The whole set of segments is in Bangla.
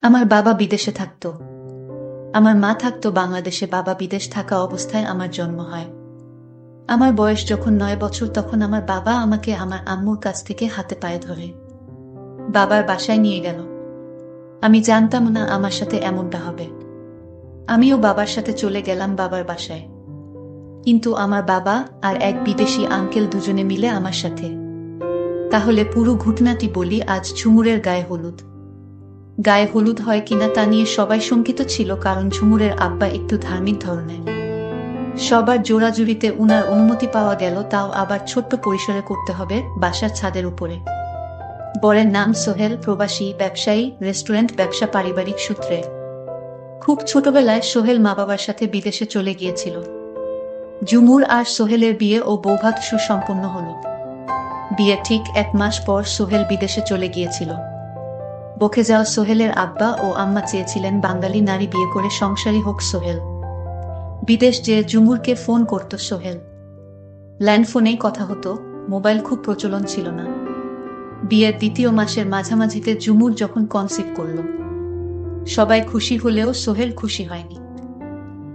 আমার বাবা বিদেশে থাকতো। আমার মা থাকতো বাংলাদেশে। বাবা বিদেশ থাকা অবস্থায় আমার জন্ম হয়। আমার বয়স যখন 9 বছর তখন আমার বাবা আমাকে আমার আম্মুর কাছ থেকে হাতে পায়ে ধরে বাবার বাসায় নিয়ে গেল। আমি জানতাম না আমার সাথে এমনটা হবে। আমিও বাবার সাথে চলে গেলাম বাবার বাসায়। কিন্তু আমার বাবা আর এক বিদেশি আঙ্কেল দুজনে মিলে আমার সাথে। তাহলে পুরো ঘটনাটি বলি। আজ ঝুমুরের গায়ে হলুদ। গায়ে হলুদ হয় কিনা তা নিয়ে সবাই শঙ্কিত ছিল, কারণ ঝুমুরের আব্বা একটু ধার্মিক ধরনের। সবার জোড়াজুড়িতে উনার অনুমতি পাওয়া গেল, তাও আবার ছোট্ট পরিসরে করতে হবে, বাসার ছাদের উপরে। বরের নাম সোহেল, প্রবাসী ব্যবসায়ী, রেস্টুরেন্ট ব্যবসা পারিবারিক সূত্রে। খুব ছোটবেলায় সোহেল মা বাবার সাথে বিদেশে চলে গিয়েছিল। ঝুমুর আর সোহেলের বিয়ে ও বৌভাত সুসম্পন্ন হল। বিয়ে ঠিক 1 মাস পর সোহেল বিদেশে চলে গিয়েছিল। বকে যাওয়া সোহেলের আব্বা ও আম্মা চেয়েছিলেন বাঙালি নারী বিয়ে করে সংসারী হোক সোহেল। বিদেশ যে ঝুমুরকে ফোন করত সোহেল। ল্যান্ডফোনেই কথা হতো, মোবাইল খুব প্রচলন ছিল না। বিয়ের 2য় মাসের মাঝামাঝিতে ঝুমুর যখন কনসিভ করল, সবাই খুশি হলেও সোহেল খুশি হয়নি।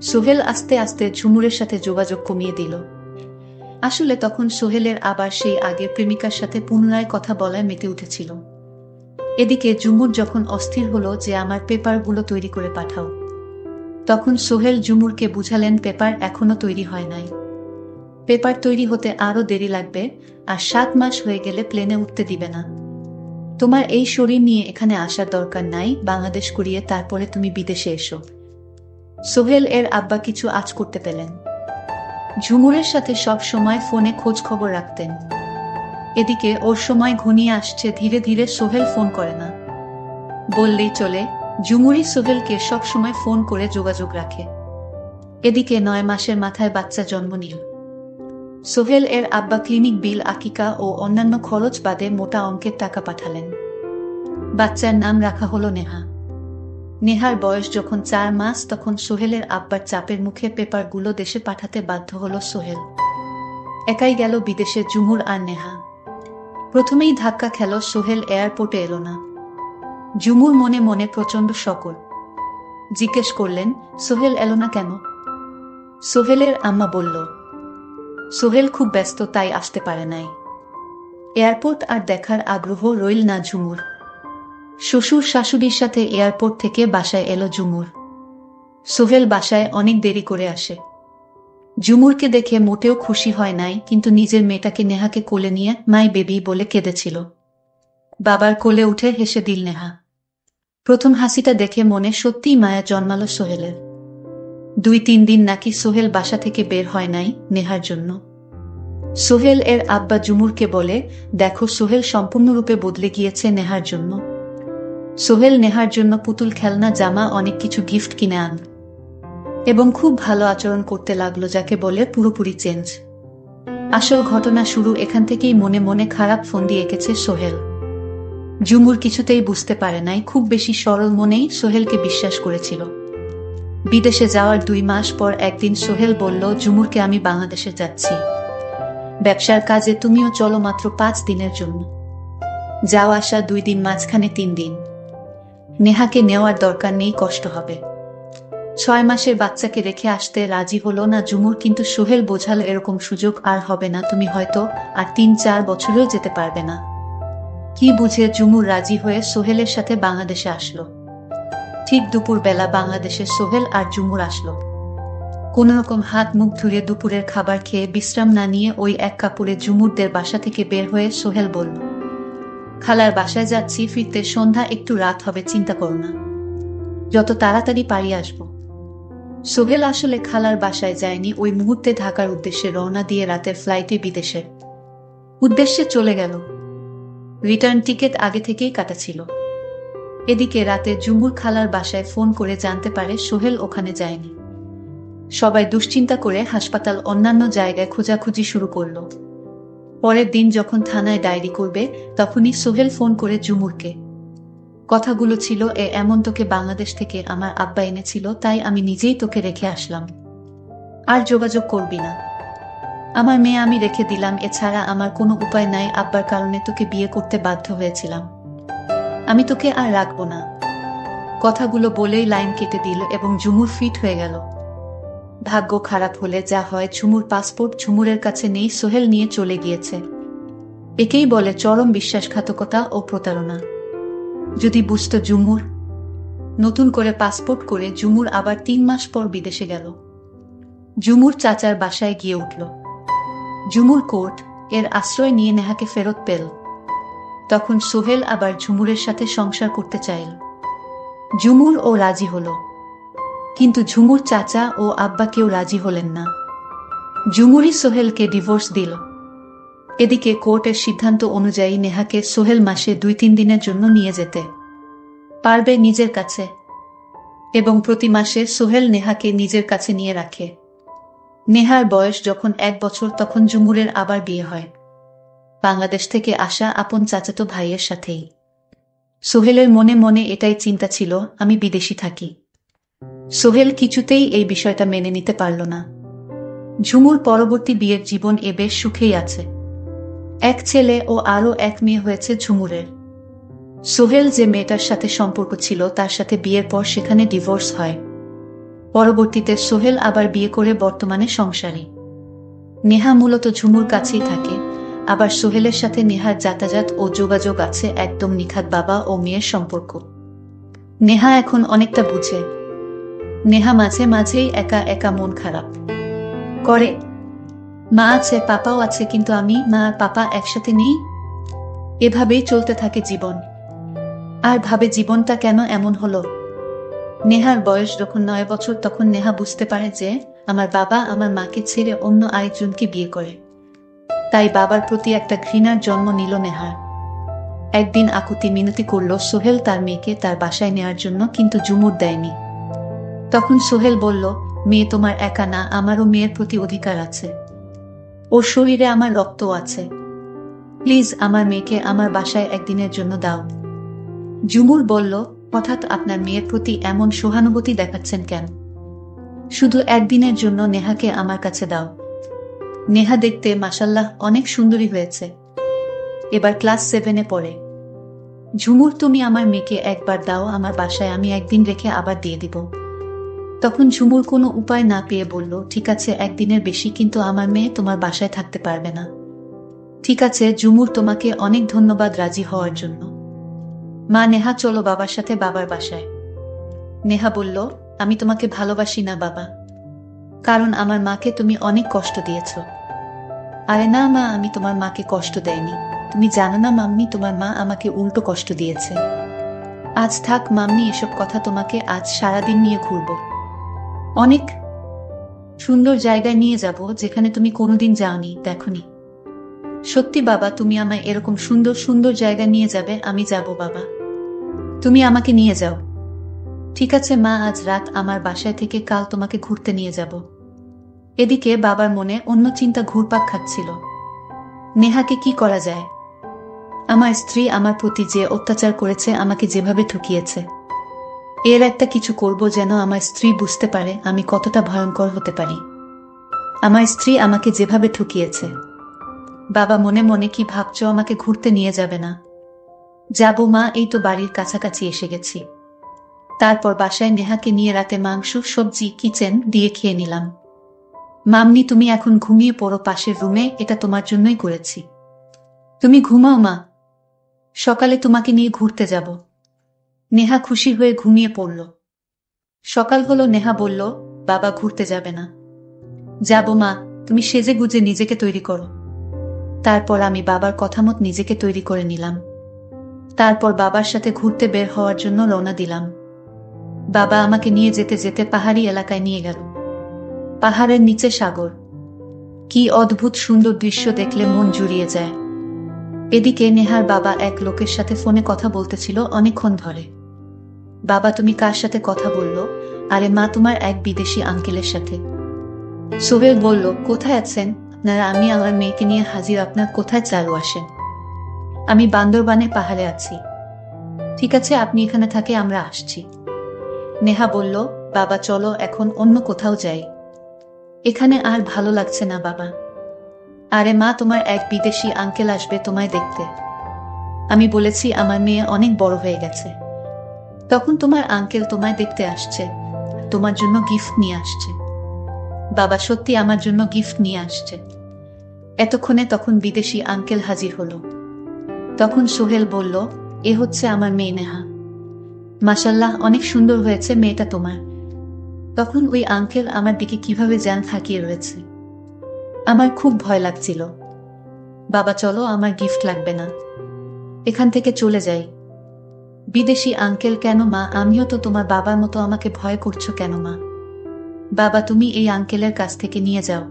সোহেল আস্তে আস্তে ঝুমুরের সাথে যোগাযোগ কমিয়ে দিল। আসলে তখন সোহেলের আবার সেই আগের প্রেমিকার সাথে পুনরায় কথা বলায় মেতে উঠেছিল। এদিকে ঝুমুর যখন অস্থির হলো যে আমার পেপারগুলো তৈরি করে পাঠাও, তখন সোহেল ঝুমুরকে বুঝালেন পেপার এখনো তৈরি হয় নাই। পেপার তৈরি হতে আরো দেরি লাগবে, আর 7 মাস হয়ে গেলে প্লেনে উঠতে দিবে না। তোমার এই শরীর নিয়ে এখানে আসার দরকার নাই, বাংলাদেশ করিয়ে তারপরে তুমি বিদেশে এসো। সোহেল এর আব্বা কিছু আঁচ করতে পেলেন। ঝুমুরের সাথে সব সময় ফোনে খোঁজ খবর রাখতেন। এদিকে ওর সময় ঘনিয়ে আসছে, ধীরে ধীরে সোহেল ফোন করে না বললেই চলে। ঝুমুরই সোহেলকে সব সময় ফোন করে যোগাযোগ রাখে। এদিকে 9 মাসের মাথায় বাচ্চা জন্ম নিল। সোহেল এর আব্বা ক্লিনিক বিল, আকিকা ও অন্যান্য খরচ বাদে মোটা অঙ্কের টাকা পাঠালেন। বাচ্চার নাম রাখা হলো নেহা। নেহার বয়স যখন 4 মাস, তখন সোহেলের আব্বার চাপের মুখে পেপারগুলো দেশে পাঠাতে বাধ্য হলো সোহেল। একাই গেল বিদেশে ঝুমুর আর নেহা। প্রথমেই ধাক্কা খেল, সোহেল এয়ারপোর্টে এলো না। ঝুমুর মনে মনে প্রচন্ড শকর। জিজ্ঞেস করলেন, সোহেল এলো না কেন? সোহেলের আম্মা বলল, সোহেল খুব ব্যস্ত, তাই আসতে পারে নাই। এয়ারপোর্ট আর দেখার আগ্রহ রইল না ঝুমুর। শ্বশুর শাশুড়ির সাথে এয়ারপোর্ট থেকে বাসায় এলো ঝুমুর। সোহেল বাসায় অনেক দেরি করে আসে। ঝুমুরকে দেখে মোটেও খুশি হয় নাই, কিন্তু নিজের মেয়েটাকে নেহাকে কোলে নিয়ে মাই বেবি বলে কেঁদেছিল। বাবার কোলে উঠে হেসে দিল নেহা। প্রথম হাসিটা দেখে মনে সত্যিই মায়া জন্মালো সোহেলের। 2-3 দিন নাকি সোহেল বাসা থেকে বের হয় নাই নেহার জন্য। সোহেল এর আব্বা ঝুমুরকে বলে, দেখো সোহেল সম্পূর্ণরূপে বদলে গিয়েছে নেহার জন্য। সোহেল নেহার জন্য পুতুল, খেলনা, জামা, অনেক কিছু গিফট কিনে আন এবং খুব ভালো আচরণ করতে লাগলো, যাকে বলে পুরোপুরি চেঞ্জ। আসল ঘটনা শুরু এখান থেকেই। মনে মনে খারাপ ফন্দি এঁকেছে সোহেল। ঝুমুর কিছুতেই বুঝতে পারে নাই। খুব বেশি সরল মনেই সোহেলকে বিশ্বাস করেছিল। বিদেশে যাওয়ার 2 মাস পর একদিন সোহেল বলল, ঝুমুরকে আমি বাংলাদেশে যাচ্ছি ব্যবসার কাজে, তুমিও চলো, মাত্র 5 দিনের জন্য। যাও আসা 2 দিন, মাঝখানে 3 দিন। নেহাকে নেওয়ার দরকার নেই, কষ্ট হবে। 6 মাসের বাচ্চাকে রেখে আসতে রাজি হলো না ঝুমুর, কিন্তু সোহেল বোঝাল এরকম সুযোগ আর হবে না, তুমি হয়তো আর 3-4 বছরেও যেতে পারবে না। কি বুঝে ঝুমুর রাজি হয়ে সোহেলের সাথে বাংলাদেশে আসলো। ঠিক দুপুর বেলা বাংলাদেশে সোহেল আর ঝুমুর আসলো। কোনোরকম হাত মুখ ধুয়ে দুপুরের খাবার খেয়ে বিশ্রাম না নিয়ে ওই এক কাপড়ে ঝুমুরদের বাসা থেকে বের হয়ে সোহেল বলল, খালার বাসায় যাচ্ছি, ফিরতে সন্ধ্যা একটু রাত হবে, চিন্তা করো না, যত তাড়াতাড়ি পারি আসবো। সোহেল আসলে খালার বাসায় যায়নি, ওই মুহূর্তে ঢাকার উদ্দেশ্যে রওনা দিয়ে রাতের ফ্লাইটে বিদেশে উদ্দেশ্যে চলে গেল। রিটার্ন টিকিট আগে থেকেই কাটা ছিল। এদিকে রাতে ঝুমুর খালার বাসায় ফোন করে জানতে পারে সোহেল ওখানে যায়নি। সবাই দুশ্চিন্তা করে হাসপাতাল, অন্যান্য জায়গায় খোঁজাখুঁজি শুরু করলো। পরের দিন যখন থানায় ডায়েরি করবে, তখনই সোহেল ফোন করে ঝুমুরকে। কথাগুলো ছিল, এমন তোকে বাংলাদেশ থেকে আমার আব্বা এনেছিল, তাই আমি নিজেই তোকে রেখে আসলাম। আর যোগাযোগ করবি না, আমার মেয়ে আমি রেখে দিলাম, এছাড়া আমার কোনো উপায় নাই, আব্বার কারণে তোকে বিয়ে করতে বাধ্য হয়েছিলাম, আমি তোকে আর রাখবো না। কথাগুলো বলেই লাইন কেটে দিল এবং ঝুমুর ফিট হয়ে গেল। ভাগ্য খারাপ হলে যা হয়, ঝুমুর পাসপোর্ট ঝুমুরের কাছে নেই, সোহেল নিয়ে চলে গিয়েছে। একেই বলে চরম বিশ্বাসঘাতকতা ও প্রতারণা। যদি বুঝত ঝুমুর। নতুন করে পাসপোর্ট করে ঝুমুর আবার 3 মাস পর বিদেশে গেল। ঝুমুর চাচার বাসায় গিয়ে উঠল। ঝুমুর কোর্ট এর আশ্রয় নিয়ে নেহাকে ফেরত পেল। তখন সোহেল আবার ঝুমুরের সাথে সংসার করতে চাইল। ঝুমুর ও রাজি হল, কিন্তু ঝুমুর চাচা ও আব্বা কেউ রাজি হলেন না। ঝুমুরই সোহেলকে ডিভোর্স দিল। এদিকে কোর্টের সিদ্ধান্ত অনুযায়ী নেহাকে সোহেল মাসে 2-3 দিনের জন্য নিয়ে যেতে পারবে নিজের কাছে, এবং প্রতি মাসে সোহেল নেহাকে নিজের কাছে নিয়ে রাখে। নেহার বয়স যখন 1 বছর তখন ঝুমুরের আবার বিয়ে হয়, বাংলাদেশ থেকে আসা আপন চাচাতো ভাইয়ের সাথেই। সোহেলের মনে মনে এটাই চিন্তা ছিল, আমি বিদেশি থাকি। সোহেল কিছুতেই এই বিষয়টা মেনে নিতে পারল না। ঝুমুর পরবর্তী বিয়ের জীবন বেশ সুখেই আছে। 1 ছেলে ও আরও 1 মেয়ে হয়েছে ঝুমুরের। সোহেল যে মেয়েটার সাথে সম্পর্ক ছিল তার সাথে বিয়ের পর সেখানে ডিভোর্স হয়। পরবর্তীতে সোহেল আবার বিয়ে করে বর্তমানে সংসারী। নেহা মূলত ঝুমুর কাছেই থাকে, আবার সোহেলের সাথে নেহার যাতায়াত ও যোগাযোগ আছে, একদম নিখাত বাবা ও মেয়ের সম্পর্ক। নেহা এখন অনেকটা বুঝে। নেহা মাঝে মাঝেই একা একা মন খারাপ করে। মা আছে, পাপাও আছে, কিন্তু আমি, মা আর পাপা একসাথে নেই। এভাবেই চলতে থাকে জীবন। আর ভাবে জীবনটা কেন এমন হলো। নেহার বয়স যখন 9 বছর তখন নেহা বুঝতে পারে যে আমার বাবা আমার মাকে ছেড়ে অন্য আরেকজনকে বিয়ে করে। তাই বাবার প্রতি একটা ঘৃণার জন্ম নিল নেহার। একদিন আকুতি মিনতি করল সোহেল তার মেয়েকে তার বাসায় নেওয়ার জন্য, কিন্তু ঝুমুর দেয়নি। তখন সোহেল বলল, মেয়ে তোমার একা না, আমারও মেয়ের প্রতি অধিকার আছে। ওর শরীরে আমার রক্ত আছে। প্লিজ আমার মেয়েকে আমার বাসায় একদিনের জন্য দাও। ঝুমুর বলল, হঠাৎ আপনার মেয়ের প্রতি এমন সহানুভূতি দেখাচ্ছেন কেন? শুধু একদিনের জন্য নেহাকে আমার কাছে দাও। নেহা দেখতে মাশাল্লাহ অনেক সুন্দরী হয়েছে, এবার ক্লাস 7-এ পড়ে। ঝুমুর, তুমি আমার মেয়েকে একবার দাও আমার বাসায়, আমি একদিন রেখে আবার দিয়ে দিব। তখন ঝুমুর কোনো উপায় না পেয়ে বলল, ঠিক আছে, একদিনের বেশি, কিন্তু আমার মেয়ে তোমার বাসায় থাকতে পারবে না। ঠিক আছে ঝুমুর, তোমাকে অনেক ধন্যবাদ রাজি হওয়ার জন্য। মা, নেহা চলো বাবার সাথে বাবার বাসায়। নেহা বলল, আমি তোমাকে ভালোবাসি না বাবা, কারণ আমার মাকে তুমি অনেক কষ্ট দিয়েছ। আরে না মা, আমি তোমার মাকে কষ্ট দেয়নি। তুমি জানো না মাম্মি, তোমার মা আমাকে উল্টো কষ্ট দিয়েছে। আজ থাক মাম্মি এসব কথা, তোমাকে আজ সারাদিন নিয়ে ঘুরবো। অনেক সুন্দর জায়গায় নিয়ে যাব যেখানে তুমি কোনোদিন যাওনি, দেখনি। সত্যি বাবা, তুমি আমায় এরকম সুন্দর সুন্দর জায়গায় নিয়ে যাবে? আমি যাব বাবা, তুমি আমাকে নিয়ে যাও। ঠিক আছে মা, আজ রাত আমার বাসায় থেকে কাল তোমাকে ঘুরতে নিয়ে যাব। এদিকে বাবার মনে অন্য চিন্তা ঘুরপাক খাচ্ছিল। নেহাকে কি করা যায়? আমার স্ত্রী আমার প্রতি যে অত্যাচার করেছে, আমাকে যেভাবে ঠকিয়েছে, এর একটা কিছু করব যেন আমার স্ত্রী বুঝতে পারে আমি কতটা ভয়ঙ্কর হতে পারি। আমার স্ত্রী আমাকে যেভাবে ঠকিয়েছে। বাবা মনে মনে কি ভাবছো, আমাকে ঘুরতে নিয়ে যাবে না? যাব মা, এই তো বাড়ির কাছাকাছি এসে গেছি। তারপর বাসায় নেহাকে নিয়ে রাতে মাংস, সবজি, কিচেন দিয়ে খেয়ে নিলাম। মাম্মি, তুমি এখন ঘুমিয়ে পড়ো পাশের রুমে, এটা তোমার জন্যই করেছি। তুমি ঘুমাও মা, সকালে তোমাকে নিয়ে ঘুরতে যাব। নেহা খুশি হয়ে ঘুমিয়ে পড়ল। সকাল হলো, নেহা বলল, বাবা ঘুরতে যাবে না? যাব মা, তুমি সেজে গুজে নিজেকে তৈরি করো। তারপর আমি বাবার কথা মত নিজেকে তৈরি করে নিলাম। তারপর বাবার সাথে ঘুরতে বের হওয়ার জন্য রওনা দিলাম। বাবা আমাকে নিয়ে যেতে যেতে পাহাড়ি এলাকায় নিয়ে গেল। পাহাড়ের নিচে সাগর, কি অদ্ভুত সুন্দর দৃশ্য, দেখলে মন জুড়িয়ে যায়। এদিকে নেহার বাবা এক লোকের সাথে ফোনে কথা বলতেছিল অনেকক্ষণ ধরে। বাবা, তুমি কার সাথে কথা বললো? আরে মা, তোমার এক বিদেশি আঙ্কেলের সাথে। সোহেল বলল, কোথায় আছেন আপনারা? আমি আমার মেয়েকে নিয়ে হাজির, আপনার কোথায় চালু আসেন? আমি বান্দরবানে পাহাড়ে আছি। ঠিক আছে, আপনি এখানে থাকে, আমরা আসছি। নেহা বলল, বাবা চলো এখন অন্য কোথাও যাই, এখানে আর ভালো লাগছে না বাবা। আরে মা, তোমার এক বিদেশি আঙ্কেল আসবে তোমায় দেখতে। আমি বলেছি আমার মেয়ে অনেক বড় হয়ে গেছে, তখন তোমার আঙ্কেল তোমায় দেখতে আসছে, তোমার জন্য গিফট নিয়ে আসছে। বাবা সত্যি আমার জন্য গিফট নিয়ে আসছে। এতক্ষণে তখন বিদেশি আঙ্কেল হাজির হলো। তখন সোহেল বলল, এ হচ্ছে আমার মেয়ে নেহা। মাশাল্লাহ, অনেক সুন্দর হয়েছে মেয়েটা তোমার। তখন ওই আঙ্কেল আমার দিকে কিভাবে যেন তাকিয়ে রয়েছে। আমার খুব ভয় লাগছিল। বাবা চলো, আমার গিফট লাগবে না, এখান থেকে চলে যাই। বিদেশি আঙ্কেল, কেন মা? আমিও তো তোমার বাবার মতো, আমাকে ভয় করছো কেন মা? বাবা তুমি এই আঙ্কেলের কাছ থেকে নিয়ে যাও।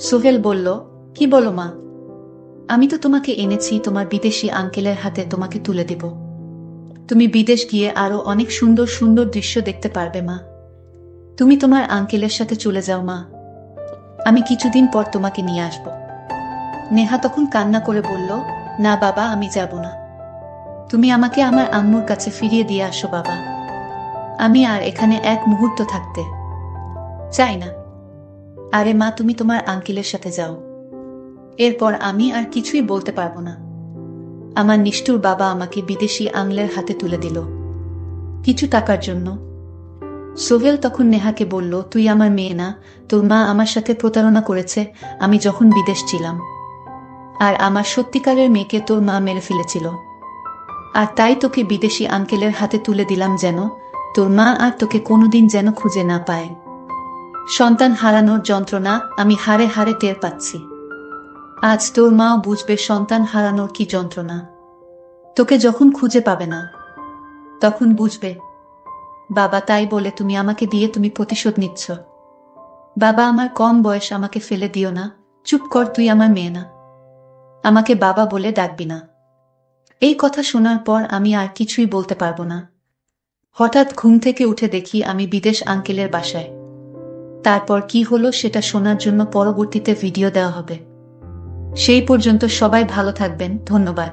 সোহেল বলল, কি বলো মা? আমি তো তোমাকে এনেছি তোমার বিদেশি আঙ্কেলের হাতে, তোমাকে তুলে দেব। তুমি বিদেশ গিয়ে আরো অনেক সুন্দর সুন্দর দৃশ্য দেখতে পারবে মা। তুমি তোমার আঙ্কেলের সাথে চলে যাও মা, আমি কিছুদিন পর তোমাকে নিয়ে আসব। নেহা তখন কান্না করে বলল, না বাবা, আমি যাব না। তুমি আমাকে আমার আম্মুর কাছে ফিরিয়ে দিয়ে আসো বাবা। আমি আর এখানে এক মুহূর্ত থাকতে চাই না। আরে মা, তুমি তোমার আঙ্কেলের সাথে যাও, এরপর আমি আর কিছুই বলতে পারবো না। আমার নিষ্ঠুর বাবা আমাকে বিদেশি আঙ্কেলের হাতে তুলে দিল কিছু টাকার জন্য। সোহেল তখন নেহাকে বলল, তুই আমার মেয়ে না, তোর মা আমার সাথে প্রতারণা করেছে আমি যখন বিদেশ ছিলাম। আর আমার সত্যিকারের মেয়েকে তোর মা মেরে ফেলেছিল। আর তাই তোকে বিদেশি আঙ্কেলের হাতে তুলে দিলাম, যেন তোর মা আর তোকে কোনোদিন যেন খুঁজে না পায়। সন্তান হারানোর যন্ত্রণা আমি হাড়ে হাড়ে টের পাচ্ছি। আজ তোর মাও বুঝবে সন্তান হারানোর কি যন্ত্রণা। তোকে যখন খুঁজে পাবে না তখন বুঝবে। বাবা, তাই বলে তুমি আমাকে দিয়ে তুমি প্রতিশোধ নিচ্ছ? বাবা, আমার কম বয়স, আমাকে ফেলে দিও না। চুপ কর, তুই আমার মেয়ে না, আমাকে বাবা বলে ডাকবি না। এই কথা শোনার পর আমি আর কিছুই বলতে পারবো না। হঠাৎ ঘুম থেকে উঠে দেখি আমি বিদেশ আঙ্কেলের বাসায়। তারপর কি হলো সেটা শোনার জন্য পরবর্তীতে ভিডিও দেওয়া হবে। সেই পর্যন্ত সবাই ভালো থাকবেন, ধন্যবাদ।